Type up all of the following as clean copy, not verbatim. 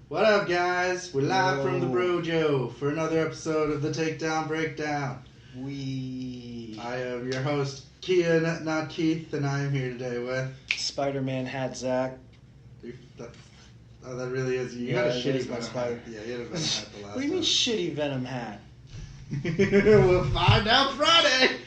What up, guys? We're live from the Brojo for another episode of the Takedown Breakdown. I am your host, Kian, not Keith, and I am here today with... Spider-Man hat Zach. That really is... You had a shitty Venom hat. Yeah, you had a Venom hat the last time. What do you mean shitty Venom hat? We'll find out Friday!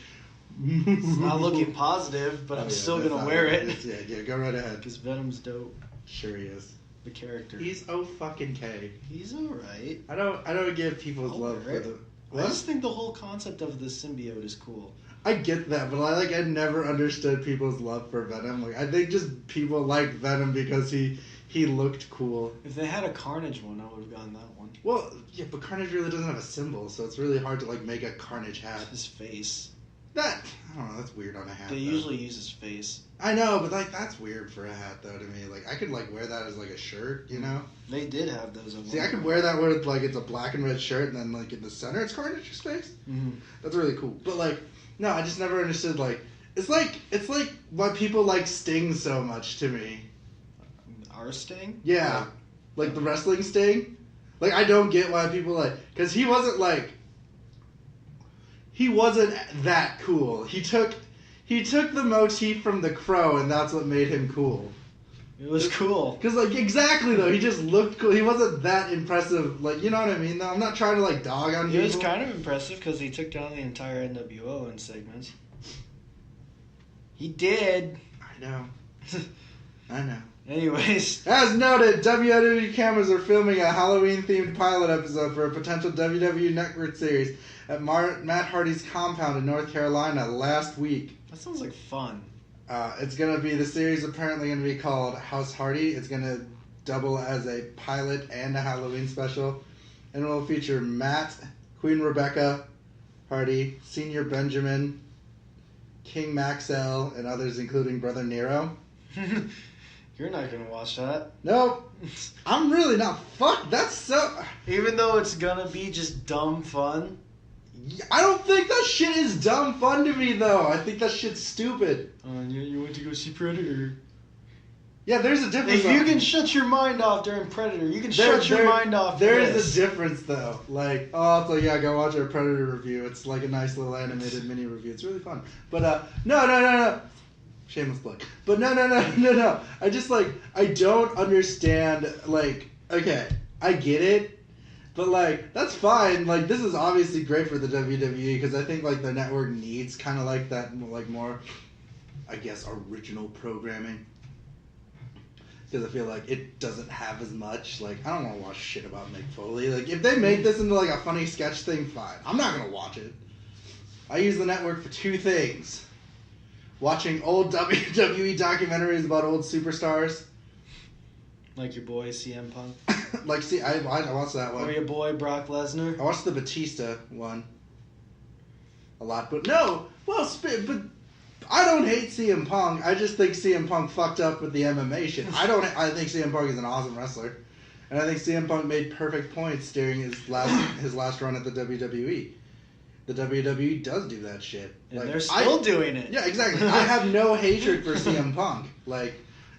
It's not looking positive, but I'm still going to wear it. Yeah, go right ahead. Because Venom's dope. Sure he is. The character. He's fucking K. He's alright. I don't give people's love for the... What? I just think the whole concept of the symbiote is cool. I get that, but I never understood people's love for Venom. Like, I think just people like Venom because he looked cool. If they had a Carnage one, I would have gotten that one. Well, yeah, but Carnage really doesn't have a symbol, so it's really hard to make a Carnage hat. His face. I don't know, that's weird on a hat. They usually use his face. I know, but that's weird for a hat though to me. I could wear that as a shirt, you know? They did have those. See, I could wear that with it's a black and red shirt, and then in the center it's Carnage's face. Mm-hmm. That's really cool. But no, I just never understood it's like why people like Sting so much to me. Our Sting? Yeah, the wrestling Sting. I don't get why people because he wasn't that cool. He took the motif from the Crow, and that's what made him cool. It was cool. Because, exactly, though. He just looked cool. He wasn't that impressive. You know what I mean, though? I'm not trying to, dog on people. He was kind of impressive because he took down the entire NWO in segments. He did. I know. I know. Anyways. As noted, WWE cameras are filming a Halloween-themed pilot episode for a potential WWE Network series at Matt Hardy's compound in North Carolina last week. That sounds like fun. It's going to be, the series apparently going to be called House Hardy. It's going to double as a pilot and a Halloween special. And it will feature Matt, Queen Rebecca Hardy, Senior Benjamin, King Maxwell, and others including Brother Nero. You're not going to watch that. Nope. I'm really not. Fuck, that's so... Even though it's going to be just dumb fun. I don't think that shit is dumb fun to me, though. I think that shit's stupid. You went to go see Predator. Yeah, there's a difference. If you can shut your mind off during Predator, you can shut your mind off. There is a difference, though. Go watch our Predator review. It's a nice little animated mini review. It's really fun. But, no. Shameless plug. But no. I just, I don't understand, okay, I get it. But, that's fine. This is obviously great for the WWE because I think, the network needs kind of that, more, I guess, original programming. Because I feel it doesn't have as much. I don't want to watch shit about Mick Foley. If they make this into, a funny sketch thing, fine. I'm not going to watch it. I use the network for two things. Watching old WWE documentaries about old superstars. Like your boy CM Punk. I watched that one. Or your boy Brock Lesnar. I watched the Batista one a lot, but no. Well, but I don't hate CM Punk. I just think CM Punk fucked up with the MMA shit. I think CM Punk is an awesome wrestler, and I think CM Punk made perfect points during his last run at the WWE. The WWE does do that shit. And they're still doing it. Yeah, exactly. I have no hatred for CM Punk.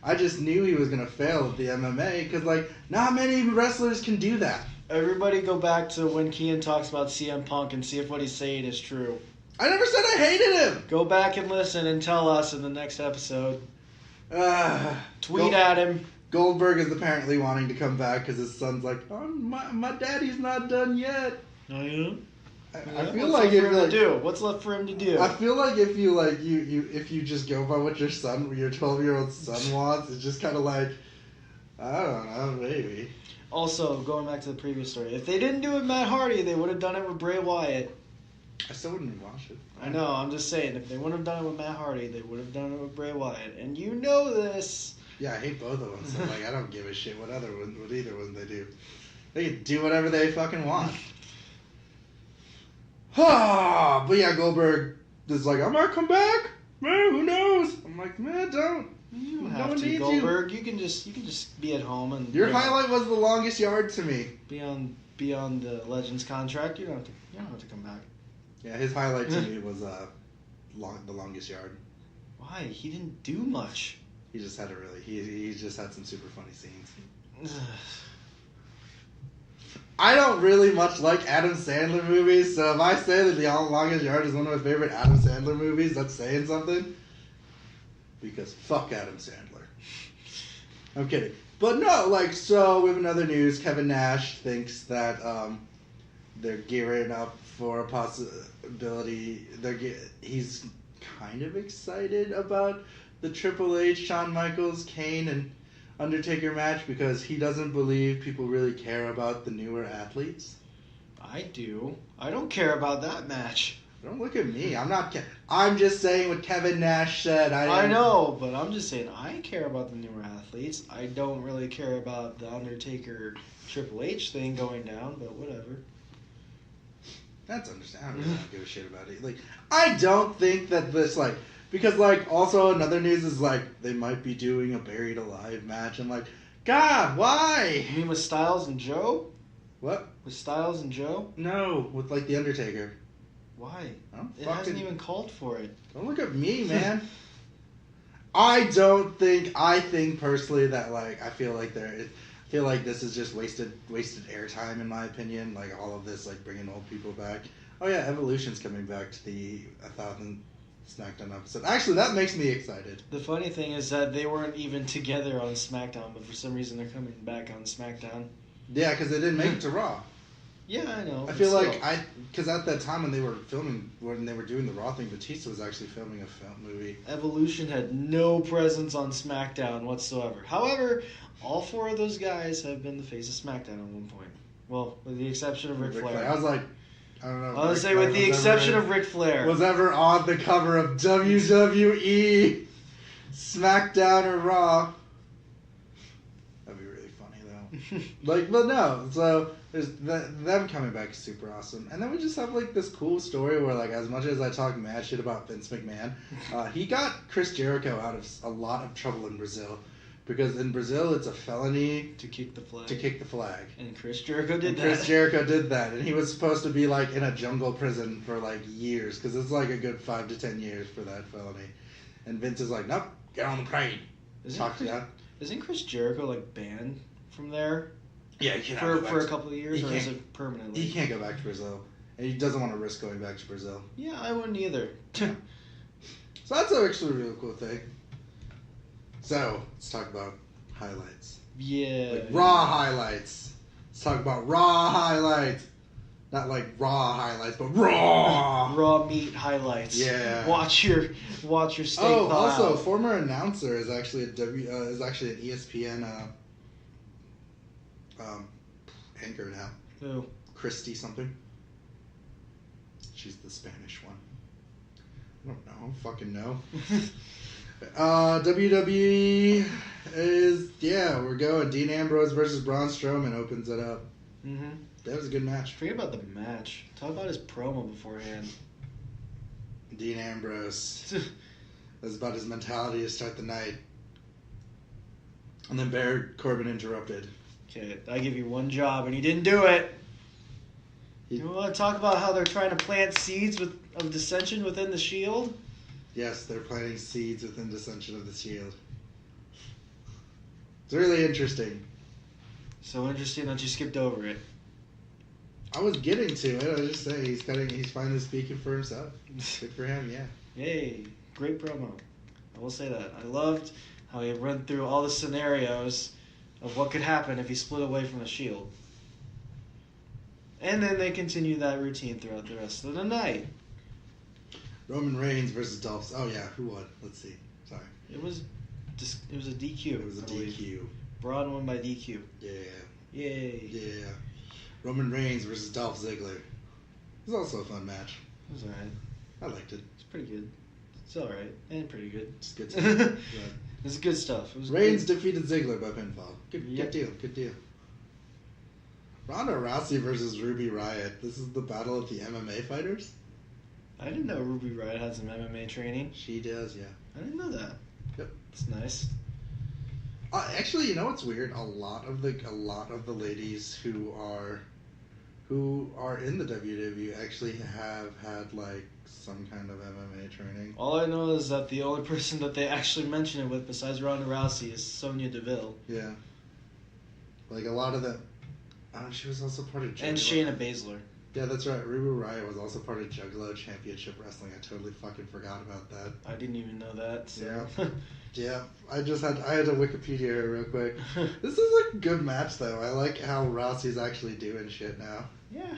I just knew he was going to fail at the MMA because, not many wrestlers can do that. Everybody go back to when Kian talks about CM Punk and see if what he's saying is true. I never said I hated him. Go back and listen and tell us in the next episode. Tweet at him. Goldberg is apparently wanting to come back because his son's my daddy's not done yet. Oh, yeah? I feel What's left for him to do? I feel if you if you just go by what your 12-year-old son wants, it's just kind of I don't know, maybe. Also, going back to the previous story, if they didn't do it with Matt Hardy, they would have done it with Bray Wyatt. I still wouldn't have watched it. I know, I'm just saying, if they wouldn't have done it with Matt Hardy, they would have done it with Bray Wyatt, and you know this. Yeah, I hate both of them. So I don't give a shit what either one they do. They can do whatever they fucking want. But yeah, Goldberg is I might come back. Man, who knows? I'm man, don't. You don't have to, Goldberg. You can just be at home and. Your highlight was the longest yard to me. Be on the Legends contract. You don't have to come back. Yeah, his highlight to me was the longest yard. Why? He didn't do much. He just had he just had some super funny scenes. I don't really much like Adam Sandler movies, so if I say that The Longest Yard is one of my favorite Adam Sandler movies, that's saying something. Because fuck Adam Sandler. I'm kidding. But no, like, so we have another news. Kevin Nash thinks that they're gearing up for a possibility. He's kind of excited about the Triple H, Shawn Michaels, Kane, and Undertaker match because he doesn't believe people really care about the newer athletes. I do. I don't care about that match. Don't look at me. I'm just saying what Kevin Nash said. I know, but I'm just saying I care about the newer athletes. I don't really care about the Undertaker Triple H thing going down, but whatever. That's understandable. I really don't give a shit about it. Like, I don't think that this, like, because, like, also another news is, like, they might be doing a Buried Alive match. I'm like, God, why? You mean with Styles and Joe? What? With Styles and Joe? No, with, like, The Undertaker. Why? It hasn't even called for it. Don't look at me, man. I think personally that, like, I feel like this is just wasted airtime in my opinion. Like, all of this, like, bringing old people back. Oh yeah, Evolution's coming back to the 1,000 SmackDown episode. Actually, that makes me excited. The funny thing is that they weren't even together on SmackDown, but for some reason they're coming back on SmackDown. Yeah, because they didn't make it to Raw. Yeah, I know. I feel like because at that time when they were doing the Raw thing, Batista was actually filming a film movie. Evolution had no presence on SmackDown whatsoever. However, all four of those guys have been the face of SmackDown at one point. Well, with the exception of Ric Flair. I was like, I don't know. I was say with the exception of Ric Flair. Was ever on the cover of WWE, SmackDown or Raw. That'd be really funny though. Like, but no, so there's them coming back is super awesome, and then we just have like this cool story where, like, as much as I talk mad shit about Vince McMahon, he got Chris Jericho out of a lot of trouble in Brazil, because in Brazil it's a felony to kick the flag. And Chris Jericho did that, and he was supposed to be like in a jungle prison for like years, because it's like a good 5 to 10 years for that felony, and Vince is like, nope, get on the plane. Isn't Chris Jericho like banned from there? Yeah, he for a couple of years, or is it permanently? He can't go back to Brazil, and he doesn't want to risk going back to Brazil. Yeah, I wouldn't either. So that's actually a really cool thing. So let's talk about highlights. Yeah. Like Raw highlights. Let's talk about Raw highlights. Not like Raw highlights, but Raw. Raw meat highlights. Yeah. Watch your steak. Oh, also, former announcer is actually an ESPN anchor now. Who? Christy something. She's the Spanish one. I don't know. I don't fucking know. WWE is, we're going. Dean Ambrose versus Braun Strowman opens it up. Mm-hmm. That was a good match. Forget about the match. Talk about his promo beforehand. Dean Ambrose. That's about his mentality to start the night. And then Baron Corbin interrupted. Okay, I give you one job, and he didn't do it. You want to talk about how they're trying to plant seeds of dissension within the Shield? Yes, they're planting seeds within dissension of the Shield. It's really interesting. So interesting that you skipped over it. I was getting to it. I was just saying he's finally speaking for himself. Good for him, yeah. Yay, great promo. I will say that. I loved how he went through all the scenarios of what could happen if he split away from the Shield. And then they continue that routine throughout the rest of the night. Roman Reigns versus Dolph. Oh yeah, who won? Let's see. Sorry. It was a DQ. It was a DQ. Braun won by DQ. Yeah. Yay. Yeah. Roman Reigns versus Dolph Ziggler. It was also a fun match. It was alright. I liked it. It's pretty good. It's alright. And pretty good. It's good stuff. Yeah. It's good stuff. It was Reigns good. defeated Ziggler by pinfall. Good deal. Ronda Rousey versus Ruby Riott. This is the battle of the MMA fighters? I didn't know Ruby Riott had some MMA training. She does, yeah. I didn't know that. Yep. It's nice. Actually, you know what's weird? A lot of the ladies who are in the WWE actually have had like some kind of MMA training. All I know is that the only person that they actually mention it with besides Ronda Rousey is Sonya Deville. Yeah. Like a lot of them. She was also part of Juggalo. And Shayna Baszler. Yeah, that's right. Ruby Riott was also part of Juggalo Championship Wrestling. I totally fucking forgot about that. I didn't even know that. So. Yeah. Yeah. I had to Wikipedia her real quick. This is a good match, though. I like how Rousey's actually doing shit now. Yeah.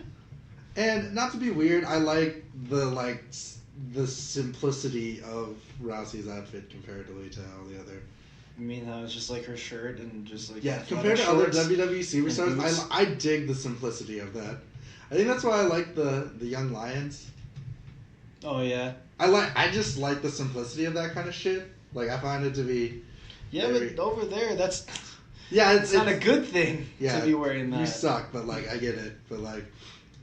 And not to be weird, I like the simplicity of Rousey's outfit comparatively to all the other. You mean how it's just like her shirt and just like compared to other WWE superstars, I dig the simplicity of that. I think that's why I like the Young Lions. Oh yeah. I just like the simplicity of that kind of shit. Like I find it to be. Yeah, but over there, that's. Yeah, it's not a good thing to be wearing that. You suck, but like I get it, but like,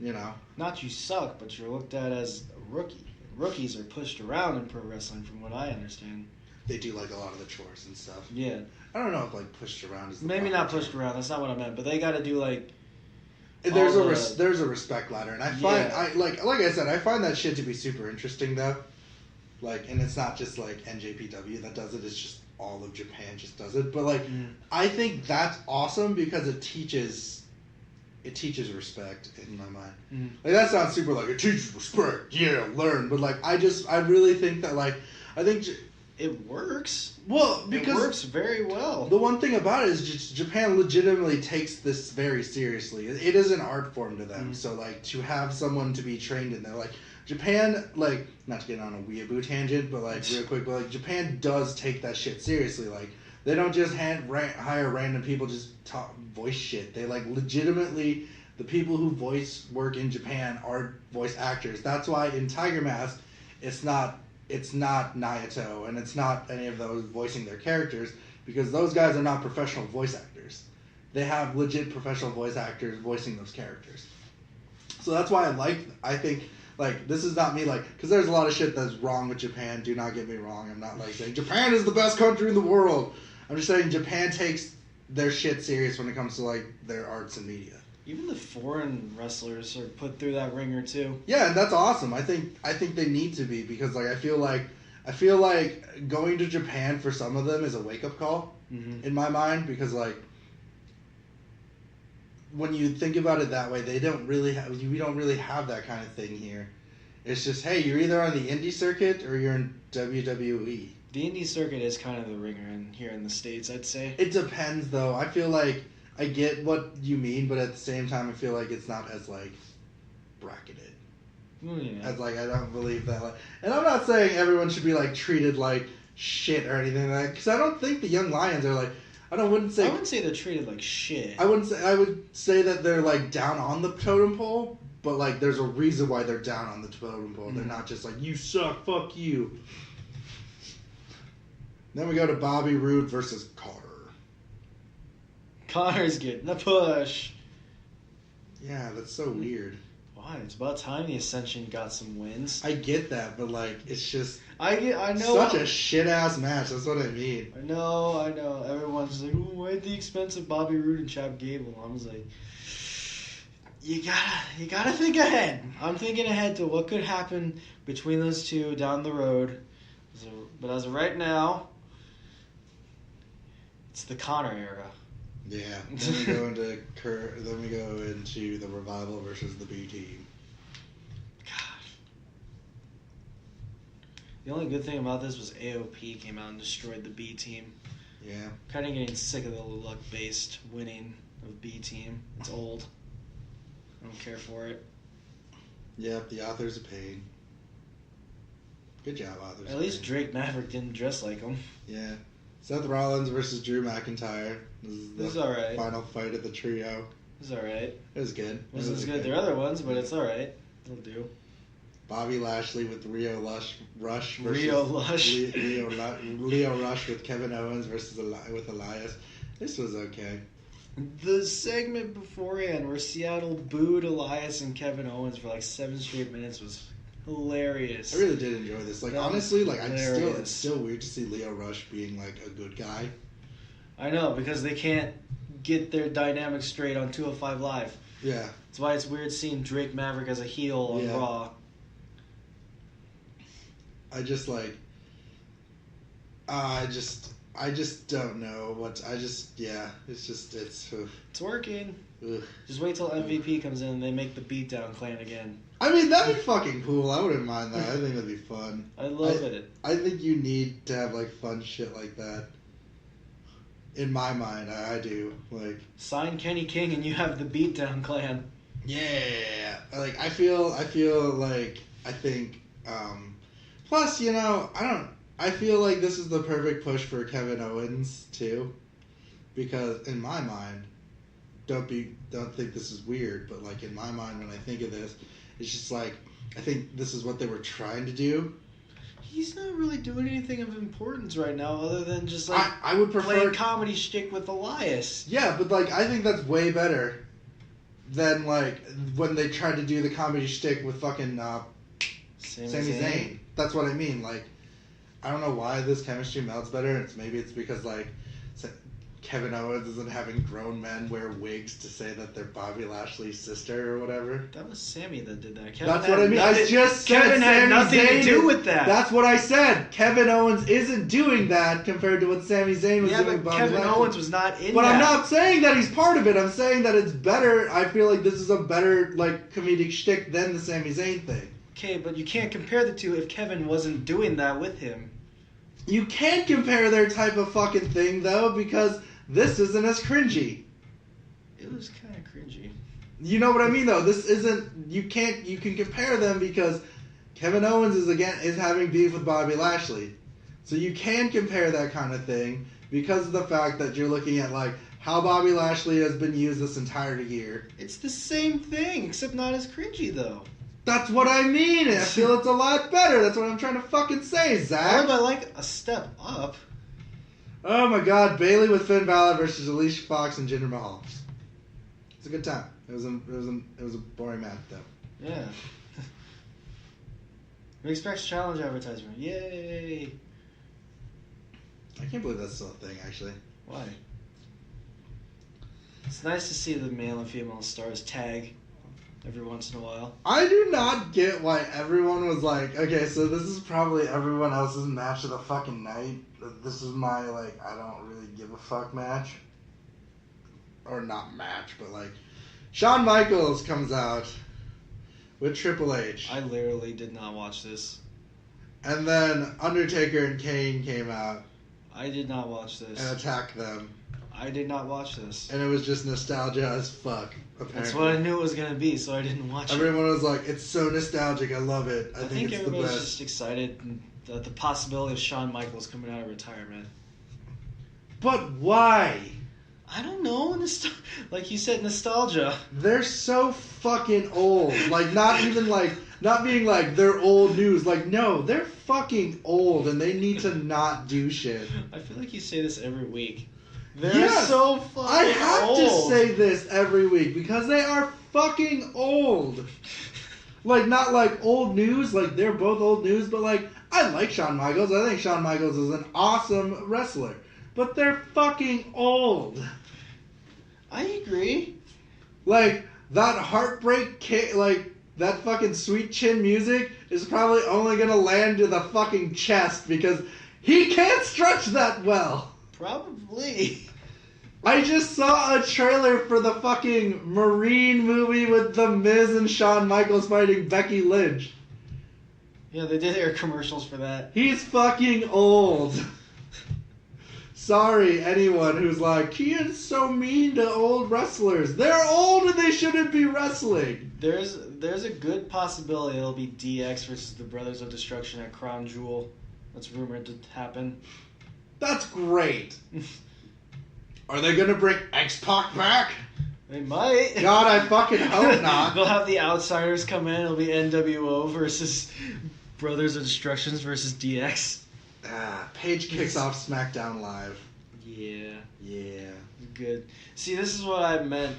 you know. Not you suck, but you're looked at as a rookie. Rookies are pushed around in pro wrestling, from what I understand. They do like a lot of the chores and stuff. Yeah. I don't know if like pushed around is. Maybe not pushed around. That's not what I meant. But they got to do like. There's a respect ladder, and I find like I said, I find that shit to be super interesting though. Like, and it's not just like NJPW that does it; it's just all of Japan just does it. But like, I think that's awesome because it teaches respect in my mind. Like that sounds super like it teaches respect, yeah, learn. But like, I really think that like, I think it works. Well, because it works very well. The one thing about it is just Japan legitimately takes this very seriously. It is an art form to them. So like to have someone to be trained in there, like Japan, like not to get on a weeaboo tangent, but like real quick, but like Japan does take that shit seriously. Like they don't just hire random people just voice shit. They like legitimately, the people who voice work in Japan are voice actors. That's why in Tiger Mask, it's not Naito and it's not any of those voicing their characters because those guys are not professional voice actors. They have legit professional voice actors voicing those characters. So that's why I think like this is not me like because there's a lot of shit that's wrong with Japan. Do not get me wrong. I'm not like saying Japan is the best country in the world. I'm just saying Japan takes their shit serious when it comes to like their arts and media. Even the foreign wrestlers are put through that ringer too. Yeah, and that's awesome. I think they need to be because like I feel like going to Japan for some of them is a wake up call in my mind because like when you think about it that way, we don't really have that kind of thing here. It's just hey, you're either on the indie circuit or you're in WWE. The indie circuit is kind of the ringer here in the States, I'd say. It depends though. I feel like I get what you mean, but at the same time, I feel like it's not as like bracketed. Yeah. As like I don't believe that. Like, and I'm not saying everyone should be like treated like shit or anything like that, because I don't think the Young Lions are like. I wouldn't say they're treated like shit. I would say that they're like down on the totem pole, but like there's a reason why they're down on the totem pole. They're not just like you suck, fuck you. Then we go to Bobby Roode versus Carter. Connor's getting the push. Yeah, that's so weird. Why? It's about time the Ascension got some wins. I get that, but like, it's just I know such a shit ass match. That's what I mean. I know. Everyone's like, "Oh, why the expense of Bobby Roode and Chad Gable?" I was like, "You gotta think ahead." I'm thinking ahead to what could happen between those two down the road. But as of right now, it's the Connor era. Yeah. Then we go into the Revival versus the B Team. God. The only good thing about this was AOP came out and destroyed the B Team. Yeah. Kind of getting sick of the luck-based winning of B Team. It's old. I don't care for it. Yep, the author's a pain. Good job, authors. At least Drake Maverick didn't dress like him. Yeah. Seth Rollins versus Drew McIntyre. This is the alright. Final fight of the trio. It was alright. It was good. It wasn't as good as their other ones, but it's alright. It'll do. Bobby Lashley with Leo Rush versus Leo Rush with Kevin Owens versus with Elias. This was okay. The segment beforehand where Seattle booed Elias and Kevin Owens for like 7 straight minutes was hilarious. I really did enjoy this. Like honestly, like it's still weird to see Leo Rush being like a good guy. I know, because they can't get their dynamics straight on 205 Live. Yeah. That's why it's weird seeing Drake Maverick as a heel on Raw. I just don't know what. It's working. Ugh. Just wait till MVP comes in and they make the beatdown clan again. I mean, that'd be fucking cool. I wouldn't mind that. I think that'd be fun. I love it. I think you need to have like fun shit like that. In my mind, I do. Like, sign Kenny King and you have the beatdown clan. Yeah, like I feel like I think. Plus, you know, I feel like this is the perfect push for Kevin Owens too, because in my mind, don't think this is weird, but like in my mind when I think of this, it's just like I think this is what they were trying to do. He's not really doing anything of importance right now, other than just like I would prefer playing comedy shtick with Elias. Yeah, but like I think that's way better than like when they tried to do the comedy shtick with fucking Sami Zayn. That's what I mean. Like, I don't know why this chemistry melts better. Maybe it's because like Kevin Owens isn't having grown men wear wigs to say that they're Bobby Lashley's sister or whatever. That was Sammy that did that. That's what I mean. I just said Kevin had nothing to do with that. That's what I said. Kevin Owens isn't doing that compared to what Sami Zayn was doing. Yeah, but Bobby Kevin Lashley. Owens was not in But that. I'm not saying that he's part of it. I'm saying that it's better. I feel like this is a better like comedic shtick than the Sami Zayn thing. Okay, but you can't compare the two if Kevin wasn't doing that with him. You can compare their type of fucking thing though, because this isn't as cringy. It was kind of cringy. You know what I mean though? This isn't. You can compare them because Kevin Owens is having beef with Bobby Lashley, so you can compare that kind of thing because of the fact that you're looking at like how Bobby Lashley has been used this entire year. It's the same thing, except not as cringy though. That's what I mean. I feel it's a lot better. That's what I'm trying to fucking say, Zach. I like a step up. Oh my God, Bayley with Finn Balor versus Alicia Fox and Jinder Mahal. It's a good time. It was a boring match though. Yeah. Respects challenge advertisement. Yay! I can't believe that's still a thing, actually. Why? It's nice to see the male and female stars tag every once in a while. I do not get why everyone was like, okay, so this is probably everyone else's match of the fucking night. This is my, like, I don't really give a fuck match. Or not match, but like, Shawn Michaels comes out with Triple H. I literally did not watch this. And then Undertaker and Kane came out. I did not watch this. And attacked them. I did not watch this. And it was just nostalgia as fuck, apparently. That's what I knew it was going to be, so I didn't watch it. Everyone was like, it's so nostalgic, I love it. I think it's the everybody's best. just excited at the possibility of Shawn Michaels coming out of retirement. But why? I don't know. Like you said, nostalgia. They're so fucking old. Like, not even like, not being like, they're old news. Like, no, they're fucking old and they need to not do shit. I feel like you say this every week. They're Yes, so fucking old. I have to say this every week because they are fucking old. Like, not like old news, like they're both old news, but like, I like Shawn Michaels. I think Shawn Michaels is an awesome wrestler. But they're fucking old. I agree. Like, that heartbreak, like, that fucking sweet chin music is probably only gonna land to the fucking chest because he can't stretch that well. Probably. I just saw a trailer for the fucking Marine movie with The Miz and Shawn Michaels fighting Becky Lynch. Yeah, they did air commercials for that. He's fucking old. Sorry, anyone who's like, he is so mean to old wrestlers. They're old and they shouldn't be wrestling. There's a good possibility it'll be DX versus the Brothers of Destruction at Crown Jewel. That's rumored to happen. That's great. Are they gonna bring X-Pac back? They might. God, I fucking hope not. They'll have the Outsiders come in. It'll be NWO versus Brothers of Destruction versus DX. Paige kicks off SmackDown Live. Yeah. Yeah. Good. See, this is what I meant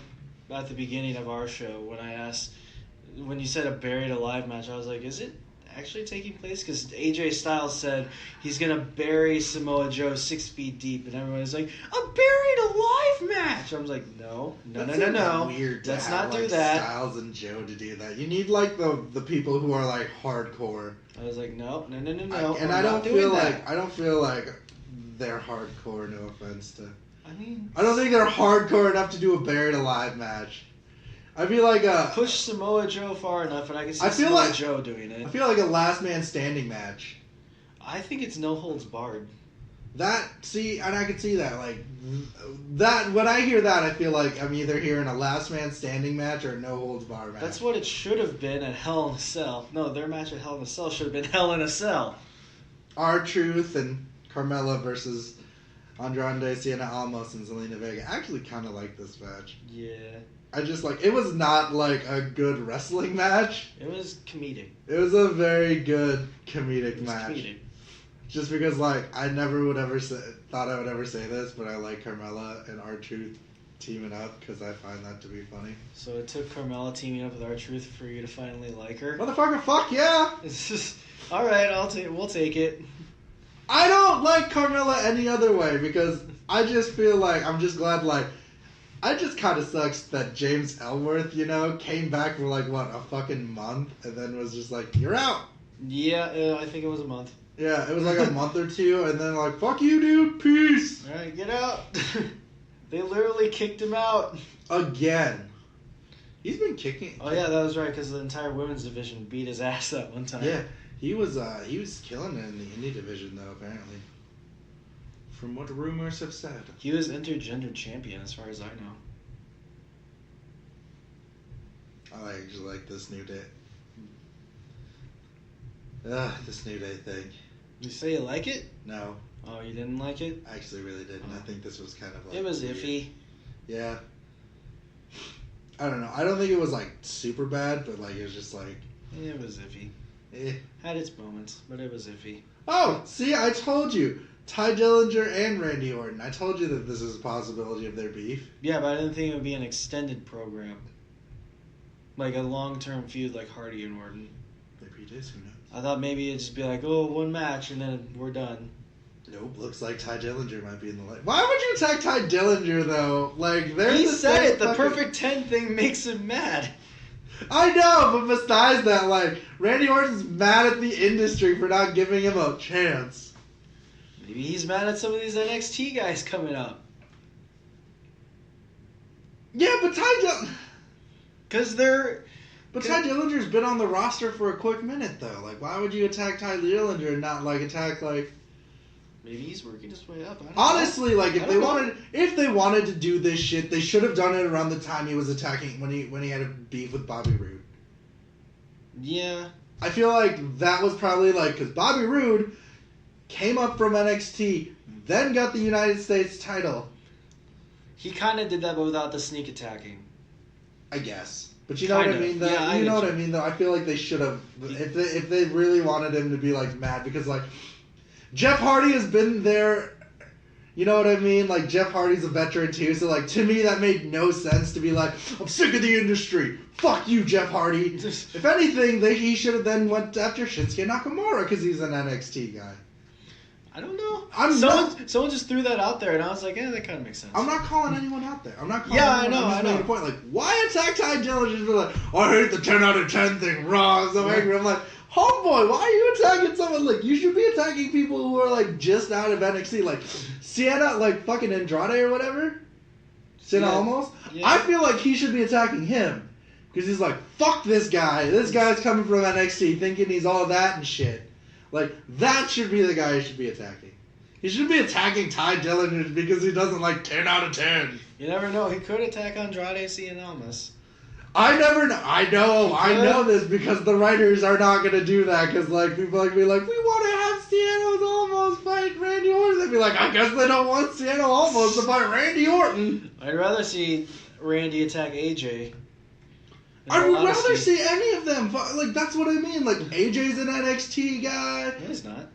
at the beginning of our show when I asked, when you said a buried alive match, I was like, is it actually taking place? Because AJ Styles said he's going to bury Samoa Joe 6 feet deep, and everyone's like, a buried alive match! I was like, no. Weird. Let's have, not do like, that. Styles and Joe to do that. You need like the people who are like hardcore. I was like, no. And I don't feel like they're hardcore. No offense to. I don't think they're hardcore enough to do a buried alive match. I feel like push Samoa Joe far enough, and I can see Joe doing it. I feel like a last man standing match. I think it's no holds barred. And I can see that. Like that, when I hear that, I feel like I'm either hearing a last man standing match or a no holds bar match. That's what it should have been at Hell in a Cell. No, their match at Hell in a Cell should have been Hell in a Cell. R-Truth and Carmella versus Andrade, Sienna Almas, and Zelina Vega. I actually kind of like this match. Yeah. I just it was not like a good wrestling match. It was comedic. It was a very good comedic match. Comedic. Just because I never would ever thought I would ever say this, but I like Carmella and R-Truth teaming up because I find that to be funny. So it took Carmella teaming up with R-Truth for you to finally like her? Motherfucker, fuck yeah! It's just, alright, we'll take it. I don't like Carmella any other way because I just feel like I'm just glad I just kind of sucks that James Ellsworth, came back for a fucking month and then was just like, you're out. Yeah, I think it was a month. Yeah, it was a month or two and then fuck you, dude, peace. Alright, get out. They literally kicked him out. Again. He's been kicking. Oh yeah, that was right because the entire women's division beat his ass that one time. Yeah, he was killing it in the indie division though, apparently. From what rumors have said. He was intergender champion as far as I know. I actually like this New Day. This New Day thing. You say you like it? No. Oh, you didn't like it? I actually really didn't. I think this was kind of it was weird. iffy. Yeah. I don't know. I don't think it was super bad, but it was just it was iffy. Eh. Had its moments, but it was iffy. Oh, see, I told you. Ty Dillinger and Randy Orton. I told you that this is a possibility of their beef. Yeah, but I didn't think it would be an extended program. Like a long-term feud like Hardy and Orton. Maybe it is, who knows? I thought maybe it'd just be one match and then we're done. Nope, looks like Ty Dillinger might be in the light. Why would you attack Ty Dillinger, though? There's he said it, the perfect 10 thing makes him mad. I know, but besides that, Randy Orton's mad at the industry for not giving him a chance. Maybe he's mad at some of these NXT guys coming up. Yeah, but Ty Dillinger's been on the roster for a quick minute, though. Why would you attack Ty Dillinger and not, attack, Maybe he's working his way up. Honestly, if they wanted to do this shit, they should have done it around the time he was attacking, when he had a beef with Bobby Roode. Yeah. I feel like that was probably, because Bobby Roode came up from NXT, then got the United States title. He kind of did that, but without the sneak attacking. I guess. But you know what I mean, though? Yeah, you know what I mean, though? I feel like they should have... If they really wanted him to be, mad, because, Jeff Hardy has been there... You know what I mean? Jeff Hardy's a veteran, too, so, to me, that made no sense to be I'm sick of the industry! Fuck you, Jeff Hardy! If anything, he should have then went after Shinsuke Nakamura, because he's an NXT guy. I don't know. Someone just threw that out there, and I was like, that kind of makes sense. I'm not calling anyone out there. I'm not calling anyone. I'm just making a point. Why attack Ty Dillinger? I hate the 10 out of 10 thing. Raw. I'm so angry. I'm homeboy, why are you attacking someone? You should be attacking people who are, just out of NXT. Sienna, fucking Andrade or whatever. Sienna almost. Yeah. I feel like he should be attacking him. Because he's fuck this guy. This guy's coming from NXT thinking he's all that and shit. That should be the guy he should be attacking. He should be attacking Ty Dillinger because he doesn't 10 out of 10. You never know. He could attack Andrade Cien Almas. I never know. I know this because the writers are not going to do that because people be we want to have Sienna Almas fight Randy Orton. They'd be I guess they don't want Sienna Almas to fight Randy Orton. I'd rather see Randy attack AJ. I would rather see any of them. That's what I mean. AJ's an NXT guy. No, he's not.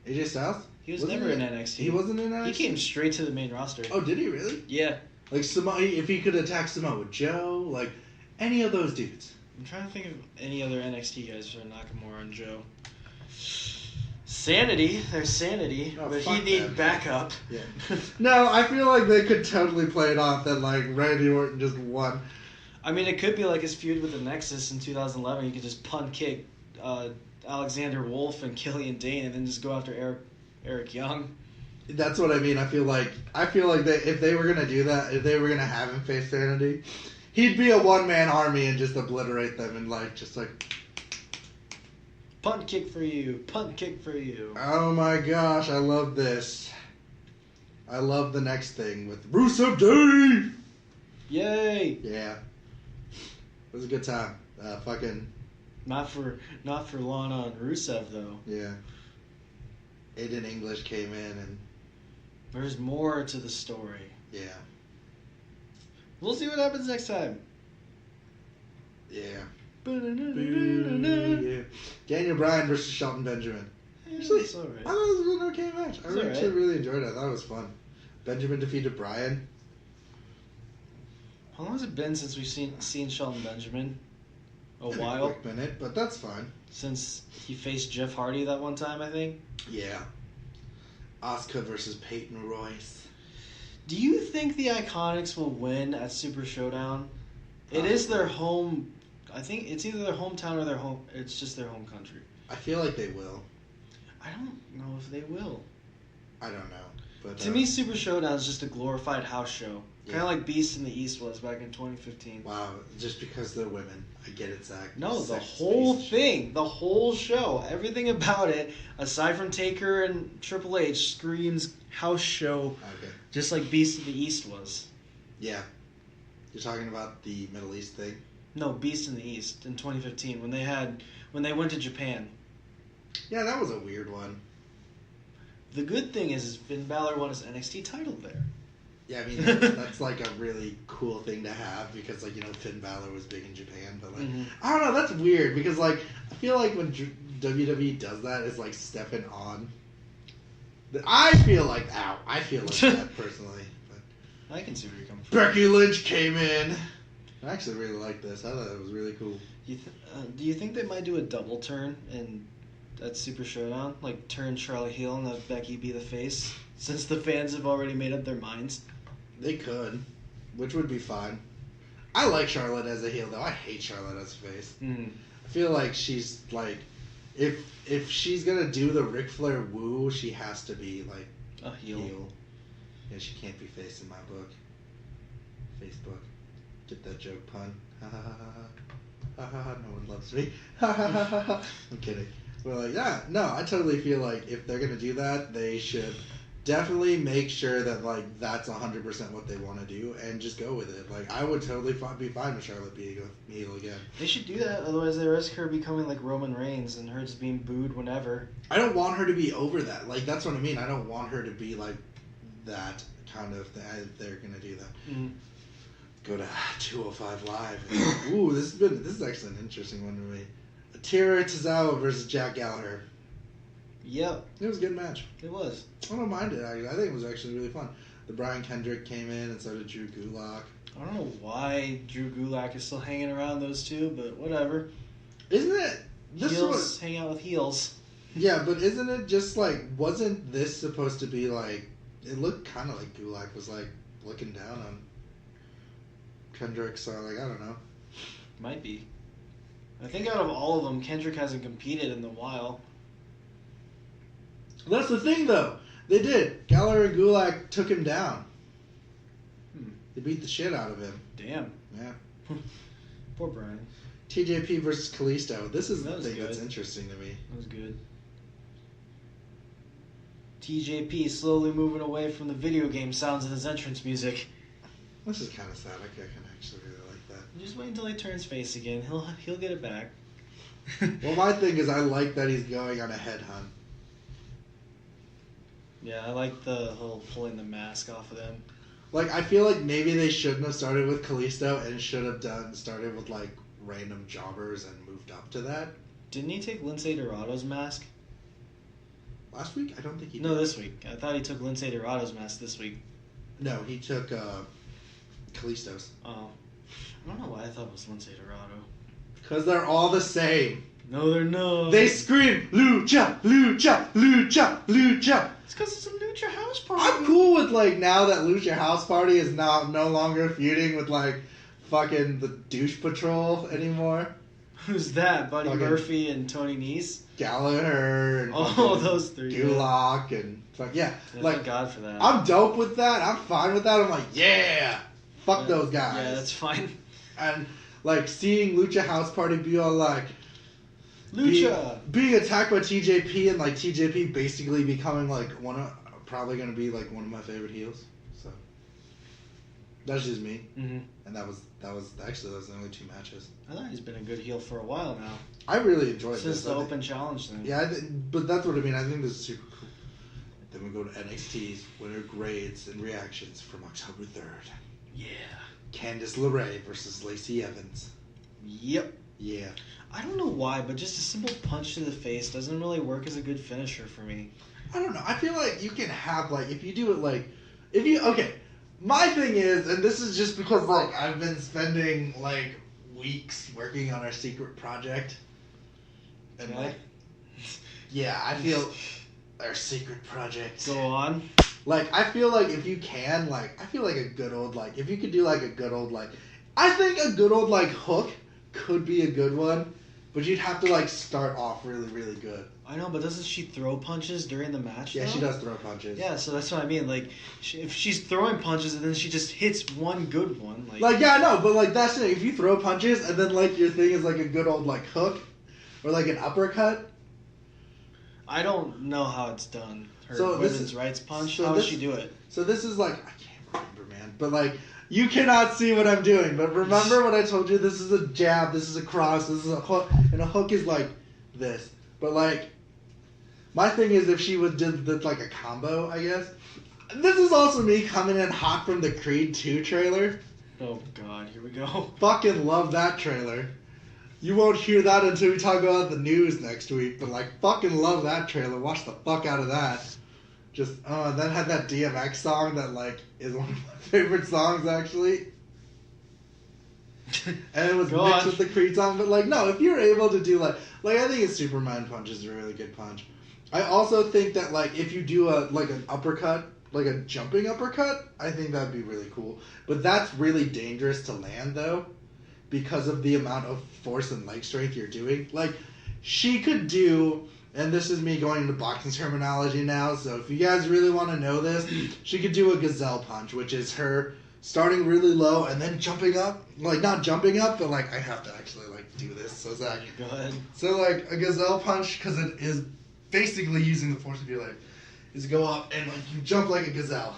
AJ Styles? He was never in NXT. He wasn't in NXT? He came straight to the main roster. Oh, did he really? Yeah. If he could attack Samoa Joe, any of those dudes. I'm trying to think of any other NXT guys for Nakamura and Joe. Sanity. There's Sanity. Oh, but he need backup. Yeah. No, I feel like they could totally play it off that, Randy Orton just won. I mean, it could be his feud with the Nexus in 2011. You could just punt kick Alexander Wolf and Killian Dane and then just go after Eric Young. That's what I mean. I feel like if they were gonna do that, if they were gonna have him face Sanity, he'd be a one-man army and just obliterate them and just punt kick for you, punt kick for you. Oh my gosh, I love this. I love the next thing with Rusev Day. Yay! Yeah, it was a good time. Not for Lana and Rusev though. Yeah. Aiden English came in and there's more to the story. Yeah. We'll see what happens next time. Yeah. Yeah. Daniel Bryan versus Shelton Benjamin. Actually, it's alright. I thought it was an okay match. I actually right. really enjoyed it. I thought it was fun. Benjamin defeated Bryan. How long has it been since we've seen Shelton Benjamin? A while. A quick minute, but that's fine. Since he faced Jeff Hardy that one time, I think. Yeah. Asuka versus Peyton Royce. Do you think the Iconics will win at Super Showdown? It is their home. I think it's either their hometown or their home. It's just their home country. I feel like they will. I don't know if they will. I don't know. But to me, Super Showdown is just a glorified house show. Yeah. Kind of like Beast in the East was back in 2015. Wow, just because they're women. I get it, Zach. No, the Sex whole space. thing, the whole show, everything about it, aside from Taker and Triple H, screams house show, Okay. just like Beast in the East was. Yeah. You're talking about the Middle East thing? No, Beast in the East in 2015 when they went to Japan. Yeah, that was a weird one. The good thing is Finn Balor won his NXT title there. Yeah, I mean, that's like a really cool thing to have because, Finn Balor was big in Japan. But, I don't know, that's weird because, I feel like when WWE does that, it's like stepping on. I feel like that personally. But I can see where you're coming from. Becky Lynch came in. I actually really like this. I thought it was really cool. Do you think they might do a double turn at Super Showdown? Like, turn Charlotte heel and have Becky be the face? Since the fans have already made up their minds. They could, which would be fine. I like Charlotte as a heel, though. I hate Charlotte as a face. Mm. I feel like she's, if she's going to do the Ric Flair woo, she has to be, a heel. Yeah, she can't be face in my book. Facebook. Get that joke, pun. Ha ha ha ha. Ha ha ha, no one loves me. Ha ha ha ha ha. I'm kidding. But, no, I totally feel like if they're going to do that, they should definitely make sure that, that's 100% what they want to do and just go with it. I would totally be fine with Charlotte being a heel again. They should do that, otherwise they risk her becoming like Roman Reigns and her just being booed whenever. I don't want her to be over that. That's what I mean. I don't want her to be that kind of thing. They're going to do that. Mm-hmm. Go to 205 Live. Ooh, this is actually an interesting one to me. Akira Tozawa versus Jack Gallagher. Yep. It was a good match. It was. I don't mind it. I think it was actually really fun. The Brian Kendrick came in and so did Drew Gulak. I don't know why Drew Gulak is still hanging around those two, but whatever. Isn't it? Heels hang out with heels. Yeah, but isn't it just wasn't this supposed to be it looked kind of like Gulak was looking down on Kendrick, so I don't know. Might be. I think out of all of them, Kendrick hasn't competed in a while. That's the thing, though. They did. Gallagher and Gulak took him down. They beat the shit out of him. Damn. Yeah. Poor Brian. TJP versus Kalisto. This is the thing good. that's interesting to me. That was good. TJP slowly moving away from the video game sounds of his entrance music. This is kind of sad. I can actually really like that. Just wait until he turns face again. He'll get it back. Well, my thing is I like that he's going on a headhunt. Yeah, I like the whole pulling the mask off of them. I feel like maybe they shouldn't have started with Kalisto and should have started with random jobbers and moved up to that. Didn't he take Lindsay Dorado's mask? Last week? I don't think he did. No, this week. I thought he took Lindsay Dorado's mask this week. No, he took Kalisto's. Oh. I don't know why I thought it was Lindsay Dorado. Because they're all the same. No, they're not. They scream, Lucha, Lucha, Lucha, Lucha. It's because it's a Lucha House Party. I'm cool with now that Lucha House Party is no longer feuding with fucking the Douche Patrol anymore. Who's that? Buddy Okay. Murphy and Tony Nese? Gallagher and Oh, those three. Gulak and fuck yeah. Like thank God for that. I'm dope with that. I'm fine with that. I'm like, yeah. Fuck Yeah. those guys. Yeah, that's fine. And like seeing Lucha House Party be all like Lucha. being attacked by TJP and like TJP basically becoming like probably gonna be like one of my favorite heels. So that's just me. Mm-hmm. And that was actually those are the only 2 matches. I thought he's been a good heel for a while now. I really enjoyed this. Since the open challenge thing. Yeah, but that's what I mean. I think this is super cool. Then we go to NXT's winner grades and reactions from October 3rd. Yeah. Candice LeRae versus Lacey Evans. Yep. Yeah. I don't know why, but just a simple punch to the face doesn't really work as a good finisher for me. I don't know. I feel like you can have like if you do it like okay. My thing is, and this is just because like I've been spending like weeks working on our secret project, and Okay. like yeah, I feel our secret project. Go on. Like I feel like if you can like I feel like a good old like if you could do like a good old like I think a good old like hook could be a good one, but you'd have to like start off really really good. I know, but doesn't she throw punches during the match? Yeah, though? she does throw punches. Yeah, so that's what I mean. Like, if she's throwing punches and then she just hits one good one, like yeah, I know, but like that's the thing. If you throw punches and then like your thing is like a good old like hook or like an uppercut. I don't know how it's done. Her So this women's is- rights punch. so How does this- she do it? So this is like I can't remember, man, but like you cannot see what I'm doing. But remember what I told you? This is a jab. This is a cross. This is a hook, and a hook is like this. But like my thing is if she did like a combo, I guess. This is also me coming in hot from the Creed 2 trailer. Oh God, here we go. Fucking love that trailer. You won't hear that until we talk about the news next week, but like fucking love that trailer. Watch the fuck out of that. Just and then had that DMX song that like is one of my favorite songs actually. And it was Go mixed on. with the Creed song, but like no, if you're able to do like I think a Superman punch is a really good punch. I also think that like if you do an uppercut, like a jumping uppercut, I think that'd be really cool. But that's really dangerous to land though, because of the amount of force and leg strength you're doing. Like she could do, and this is me going into boxing terminology now, so if you guys really want to know this, she could do a gazelle punch, which is her starting really low and then jumping up. Like not jumping up, but like I have to actually like do this. So Zach, Go ahead. so like a gazelle punch, because it is basically using the force of your leg, is go up and like you jump like a gazelle.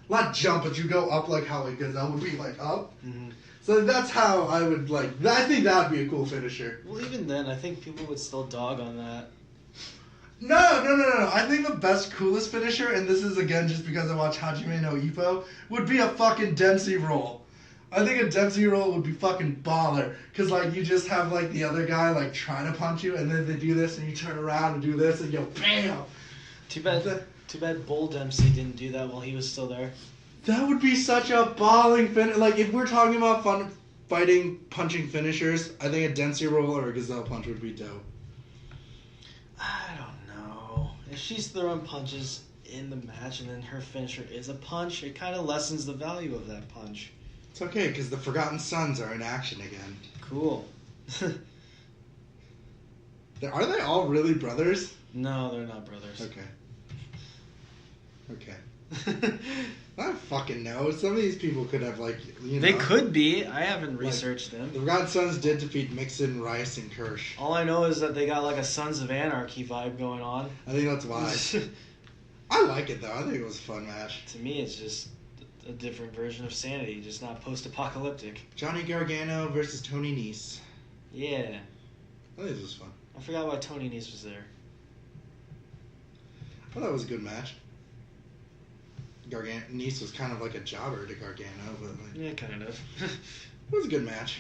Not jump, but you go up like how a gazelle would be like up. Mm-hmm. So that's how I would like. I think that would be a cool finisher. Well, even then, I think people would still dog on that. No. I think the best, coolest finisher, and this is again just because I watch Hajime no Ippo, would be a fucking Dempsey roll. I think a Dempsey roll would be fucking baller. Because, like, you just have, like, the other guy, like, trying to punch you, and then they do this, and you turn around and do this, and you go, BAM! Too bad Bull Dempsey didn't do that while he was still there. That would be such a balling finish. Like, if we're talking about fun fighting, punching finishers, I think a Dempsey roll or a gazelle punch would be dope. I don't know. If she's throwing punches in the match and then her finisher is a punch, it kind of lessens the value of that punch. It's okay, because the Forgotten Sons are in action again. Cool. Are they all really brothers? No, they're not brothers. Okay. I don't fucking know. Some of these people could have, like, you know. They could be. I haven't researched The them. Forgotten Sons did defeat Mixon, Rice, and Kirsch. All I know is that they got like a Sons of Anarchy vibe going on. I think that's why. I like it, though. I think it was a fun match. To me, it's just a different version of Sanity, just not post-apocalyptic. Johnny Gargano versus Tony Nese. Yeah. I think this was fun. I forgot why Tony Nese was there. I thought it was a good match. Nese was kind of like a jobber to Gargano, but like, Yeah, kind of. it was a good match.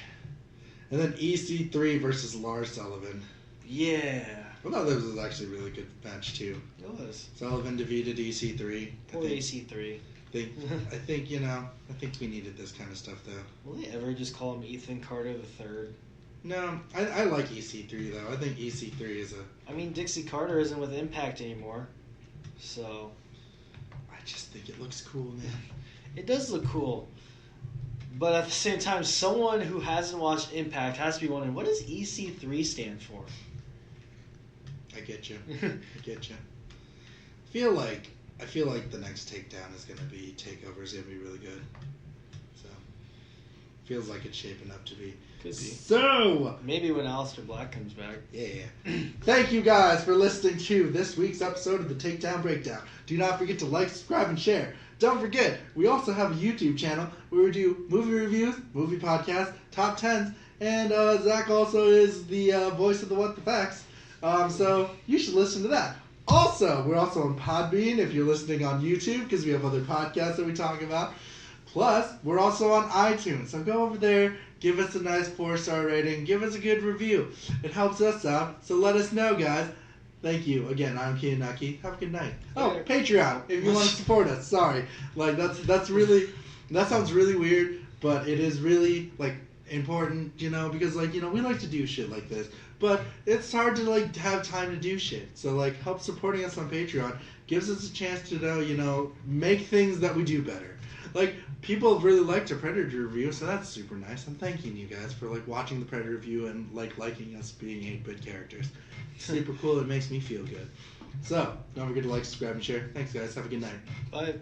And then EC3 versus Lars Sullivan. Yeah. I thought this was actually a really good match, too. It was. Sullivan defeated EC3. Poor AC3. I think, you know, I think we needed this kind of stuff, though. Will they ever just call him Ethan Carter III? No, I like EC3, though. I think EC3 is a... I mean, Dixie Carter isn't with Impact anymore, so... I just think it looks cool, man. It does look cool. But at the same time, someone who hasn't watched Impact has to be wondering, what does EC3 stand for? I get you. I get you. I feel like the next takedown is going to be Takeover is going to be really good. So, feels like it's shaping up to be. Could be. So, maybe when Aleister Black comes back. Yeah. Thank you guys for listening to this week's episode of the Takedown Breakdown. Do not forget to like, subscribe, and share. Don't forget, we also have a YouTube channel where we do movie reviews, movie podcasts, top 10s, and Zach also is the voice of the What the Facts. So you should listen to that. Also, we're also on Podbean if you're listening on YouTube because we have other podcasts that we talk about. Plus, we're also on iTunes. So go over there, give us a nice 4-star rating, give us a good review. It helps us out. So let us know, guys. Thank you. Again, I'm Keenan Nucky. Have a good night. Oh, Patreon, if you want to support us. Sorry. Like, that's really, that sounds really weird, but it is really, like, important, you know, because, like, you know, we like to do shit like this, but it's hard to, like, have time to do shit. So, like, help supporting us on Patreon gives us a chance to know, you know, make things that we do better. Like, people really liked our Predator review, so that's super nice. I'm thanking you guys for, like, watching the Predator review and, like, liking us being 8-bit characters. Super cool. It makes me feel good. So, don't forget to like, subscribe, and share. Thanks, guys. Have a good night. Bye.